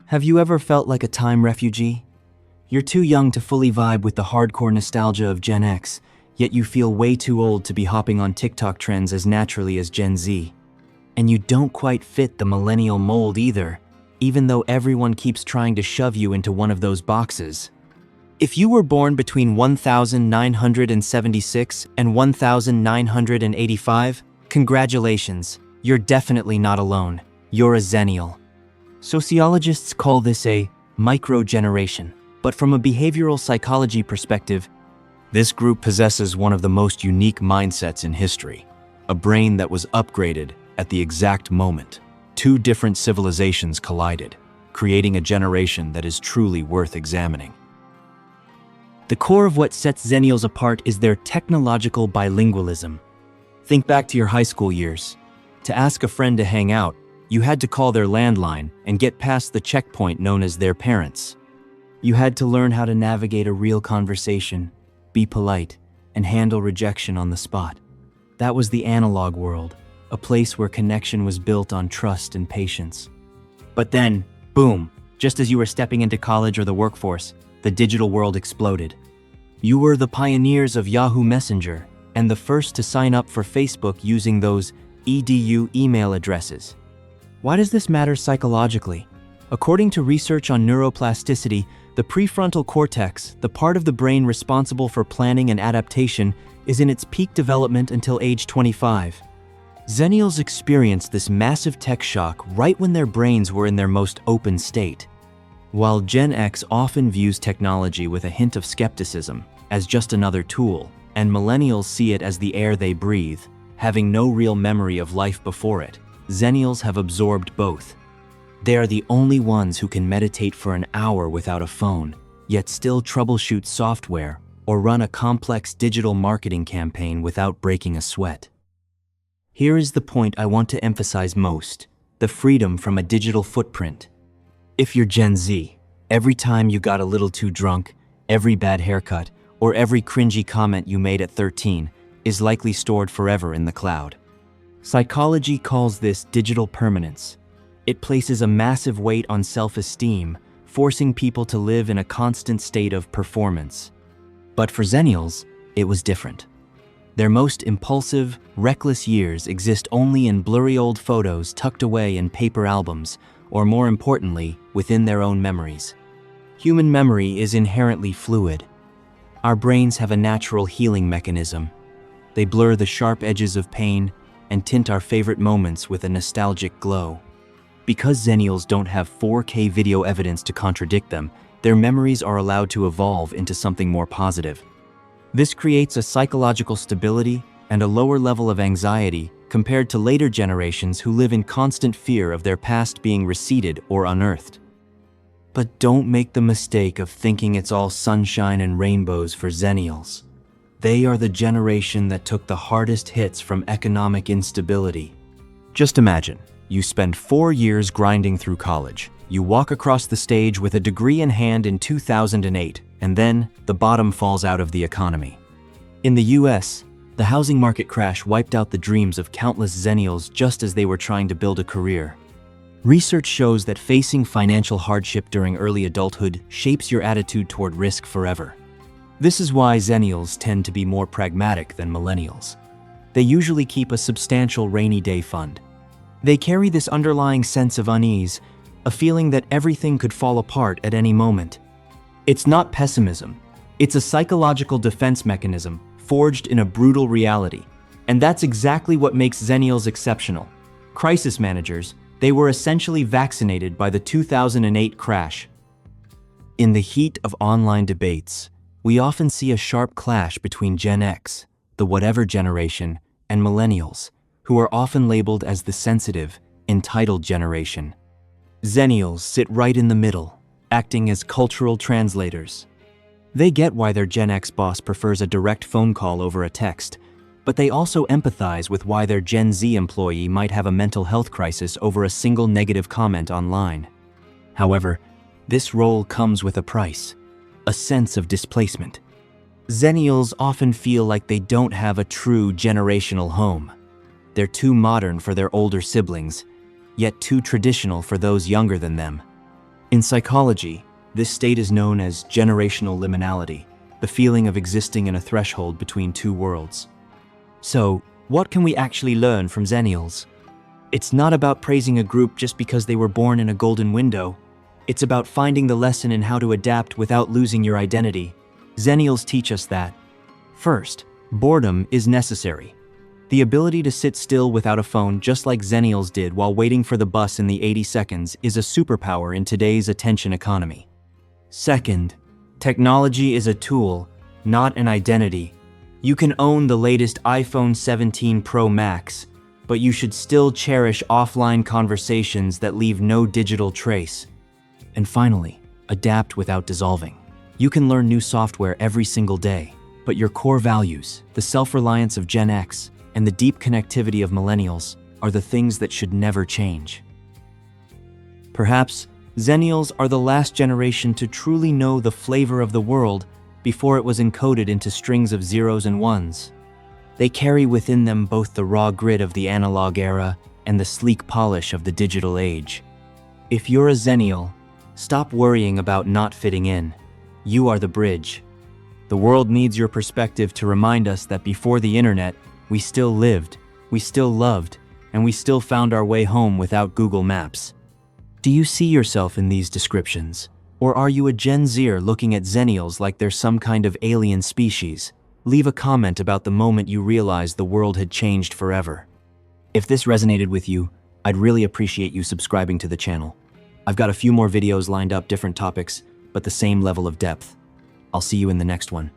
Have you ever felt like a time refugee? You're too young to fully vibe with the hardcore nostalgia of Gen X, yet you feel way too old to be hopping on TikTok trends as naturally as Gen Z. And you don't quite fit the millennial mold either, even though everyone keeps trying to shove you into one of those boxes. If you were born between 1976 and 1985, congratulations, you're definitely not alone. You're a Xennial. Sociologists call this a microgeneration, but from a behavioral psychology perspective, this group possesses one of the most unique mindsets in history, a brain that was upgraded at the exact moment. Two different civilizations collided, creating a generation that is truly worth examining. The core of what sets Xennials apart is their technological bilingualism. Think back to your high school years. To ask a friend to hang out, you had to call their landline and get past the checkpoint known as their parents. You had to learn how to navigate a real conversation, be polite, and handle rejection on the spot. That was the analog world, a place where connection was built on trust and patience. But then, boom, just as you were stepping into college or the workforce, the digital world exploded. You were the pioneers of Yahoo Messenger and the first to sign up for Facebook using those edu email addresses. Why does this matter psychologically? According to research on neuroplasticity, the prefrontal cortex, the part of the brain responsible for planning and adaptation, is in its peak development until age 25. Xennials experienced this massive tech shock right when their brains were in their most open state. While Gen X often views technology with a hint of skepticism, as just another tool, and millennials see it as the air they breathe, having no real memory of life before it, Xennials have absorbed both. They are the only ones who can meditate for an hour without a phone, yet still troubleshoot software or run a complex digital marketing campaign without breaking a sweat. Here is the point I want to emphasize most: the freedom from a digital footprint. If you're Gen Z, every time you got a little too drunk, every bad haircut, or every cringy comment you made at 13 is likely stored forever in the cloud. Psychology calls this digital permanence. It places a massive weight on self-esteem, forcing people to live in a constant state of performance. But for Xennials, it was different. Their most impulsive, reckless years exist only in blurry old photos tucked away in paper albums, or more importantly, within their own memories. Human memory is inherently fluid. Our brains have a natural healing mechanism. They blur the sharp edges of pain and tint our favorite moments with a nostalgic glow. Because Xennials don't have 4K video evidence to contradict them, their memories are allowed to evolve into something more positive. This creates a psychological stability and a lower level of anxiety compared to later generations who live in constant fear of their past being reseeded or unearthed. But don't make the mistake of thinking it's all sunshine and rainbows for Xennials. They are the generation that took the hardest hits from economic instability. Just imagine, you spend 4 years grinding through college. You walk across the stage with a degree in hand in 2008, and then the bottom falls out of the economy. In the US, the housing market crash wiped out the dreams of countless Xennials just as they were trying to build a career. Research shows that facing financial hardship during early adulthood shapes your attitude toward risk forever. This is why Xennials tend to be more pragmatic than millennials. They usually keep a substantial rainy day fund. They carry this underlying sense of unease, a feeling that everything could fall apart at any moment. It's not pessimism. It's a psychological defense mechanism forged in a brutal reality. And that's exactly what makes Xennials exceptional. Crisis managers, they were essentially vaccinated by the 2008 crash. In the heat of online debates, we often see a sharp clash between Gen X, the whatever generation, and millennials, who are often labeled as the sensitive, entitled generation. Xennials sit right in the middle, acting as cultural translators. They get why their Gen X boss prefers a direct phone call over a text, but they also empathize with why their Gen Z employee might have a mental health crisis over a single negative comment online. However, this role comes with a price: a sense of displacement. Xennials often feel like they don't have a true generational home. They're too modern for their older siblings, yet too traditional for those younger than them. In psychology, this state is known as generational liminality, the feeling of existing in a threshold between two worlds. So, what can we actually learn from Xennials? It's not about praising a group just because they were born in a golden window. It's about finding the lesson in how to adapt without losing your identity. Xennials teach us that. First, boredom is necessary. The ability to sit still without a phone, just like Xennials did while waiting for the bus in the 80 seconds, is a superpower in today's attention economy. Second, technology is a tool, not an identity. You can own the latest iPhone 17 Pro Max, but you should still cherish offline conversations that leave no digital trace. And finally, adapt without dissolving. You can learn new software every single day, but your core values, the self-reliance of Gen X, and the deep connectivity of millennials are the things that should never change. Perhaps Xennials are the last generation to truly know the flavor of the world before it was encoded into strings of zeros and ones. They carry within them both the raw grit of the analog era and the sleek polish of the digital age. If you're a Xennial, stop worrying about not fitting in. You are the bridge. The world needs your perspective to remind us that before the internet, we still lived, we still loved, and we still found our way home without Google Maps. Do you see yourself in these descriptions? Or are you a Gen Zer looking at Xennials like they're some kind of alien species? Leave a comment about the moment you realized the world had changed forever. If this resonated with you, I'd really appreciate you subscribing to the channel. I've got a few more videos lined up, different topics, but the same level of depth. I'll see you in the next one.